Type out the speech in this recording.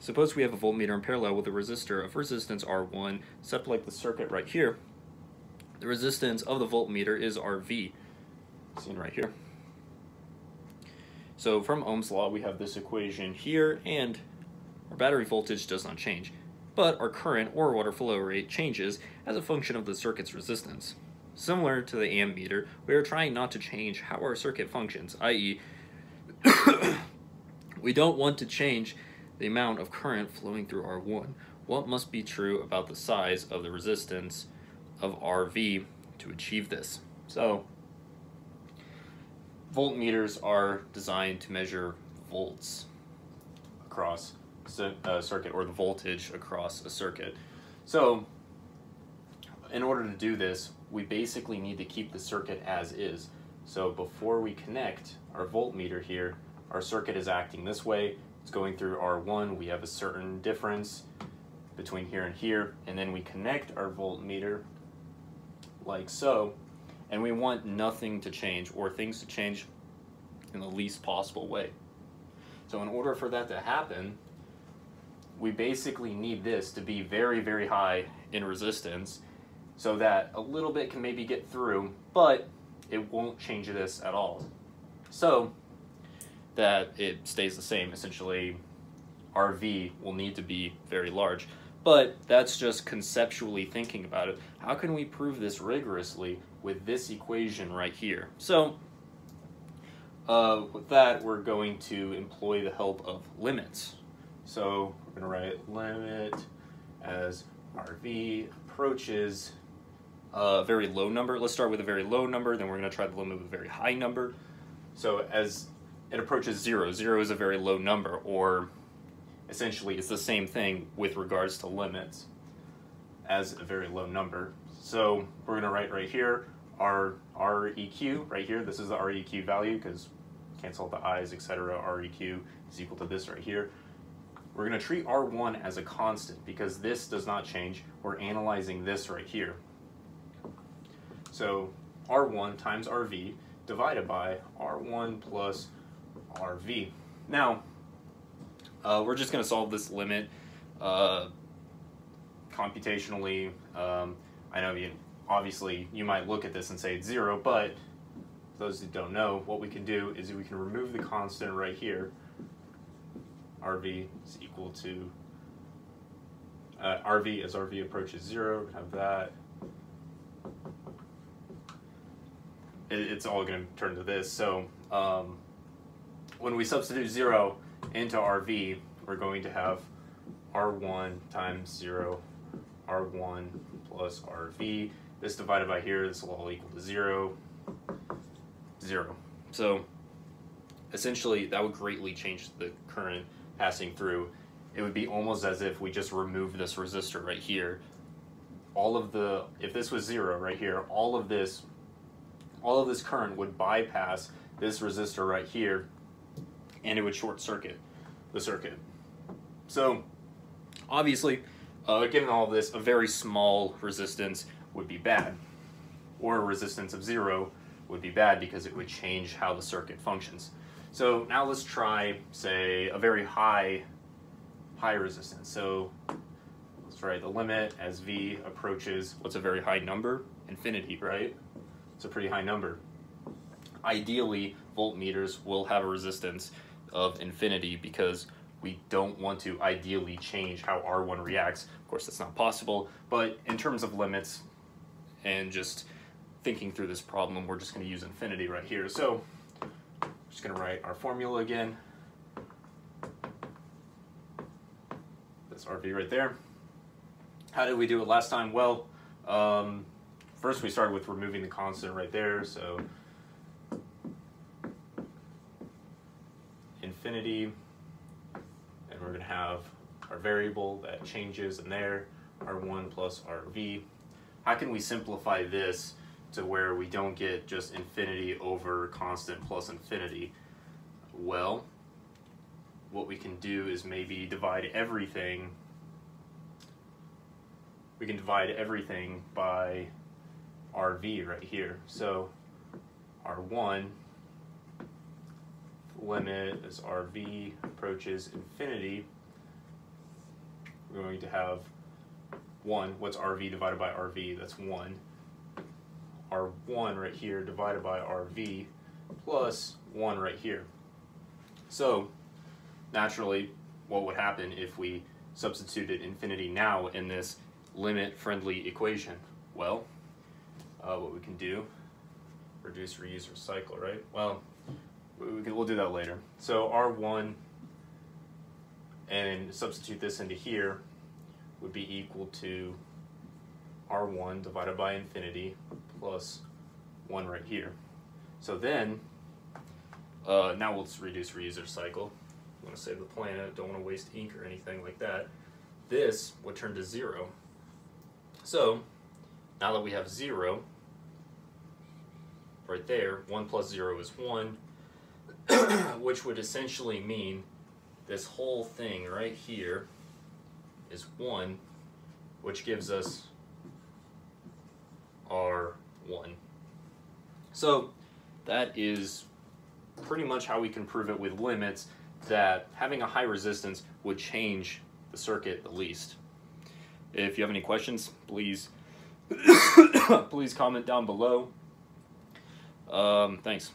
Suppose we have a voltmeter in parallel with a resistor of resistance R1, set up like the circuit right here. The resistance of the voltmeter is RV, seen right here. So from Ohm's law, we have this equation here, and our battery voltage does not change, but our current or water flow rate changes as a function of the circuit's resistance. Similar to the ammeter, we are trying not to change how our circuit functions, i.e., we don't want to change the amount of current flowing through R1. What must be true about the size of the resistance of RV to achieve this? So, voltmeters are designed to measure volts across a circuit, or the voltage across a circuit. So, in order to do this, we basically need to keep the circuit as is. So before we connect our voltmeter here, our circuit is acting this way. It's going through R1. We have a certain difference between here and here, and then we connect our voltmeter like so, and we want nothing to change, or things to change in the least possible way. So in order for that to happen, we basically need this to be very, very high in resistance, so that a little bit can maybe get through, but it won't change this at all. So that it stays the same. Essentially, RV will need to be very large. But that's just conceptually thinking about it. How can we prove this rigorously with this equation right here? So with that, we're going to employ the help of limits. So we're going to write limit as RV approaches a very low number. Let's start with a very low number, then we're going to try the limit with a very high number. So as it approaches 0, 0 is a very low number, or essentially it's the same thing with regards to limits as a very low number. So we're going to write right here our REQ right here. This is the REQ value because cancel out the i's, etc. REQ is equal to this right here. We're going to treat R1 as a constant because this does not change. We're analyzing this right here. So R1 times RV divided by R1 plus RV. Now, we're just going to solve this limit computationally. I know obviously you might look at this and say it's 0, but for those who don't know, what we can do is we can remove the constant right here. RV is equal to RV as RV approaches 0. We have that. It's all going to turn to this. So when we substitute 0 into RV, we're going to have R1 times 0, R1 plus RV. This divided by here, this will all equal to 0, 0. So essentially, that would greatly change the current passing through. It would be almost as if we just removed this resistor right here. If this was 0 right here, all of this current would bypass this resistor right here, and it would short circuit the circuit. So obviously, given all of this, a very small resistance would be bad, or a resistance of 0 would be bad because it would change how the circuit functions. So now let's try, say, a very high resistance. So let's write the limit as V approaches, what's a very high number? Infinity, right? It's a pretty high number. Ideally, voltmeters will have a resistance of infinity because we don't want to ideally change how R1 reacts. Of course, that's not possible, but in terms of limits and just thinking through this problem, we're just going to use infinity right here. So I'm just going to write our formula again. That's RV right there. How did we do it last time? Well, first we started with removing the constant right there, so infinity, and we're going to have our variable that changes in there, R1 plus RV. How can we simplify this to where we don't get just infinity over constant plus infinity? Well, what we can do is maybe divide everything. We can divide everything by RV right here. So R1 limit as RV approaches infinity we're going to have 1. What's RV divided by RV? That's 1. R1 right here divided by RV plus 1 right here. So naturally, what would happen if we substituted infinity now in this limit-friendly equation? Well, what we can do, reduce, reuse, recycle, right? Well, we'll do that later. So R1, and substitute this into here, would be equal to R1 divided by infinity plus 1 right here. So then, now let's reduce, reuse, recycle. I want to save the planet, don't want to waste ink or anything like that. This would turn to 0. So, now that we have 0, right there, 1 plus 0 is 1, which would essentially mean this whole thing right here is 1, which gives us R1. So that is pretty much how we can prove it with limits, that having a high resistance would change the circuit the least. If you have any questions, please please comment down below. Thanks.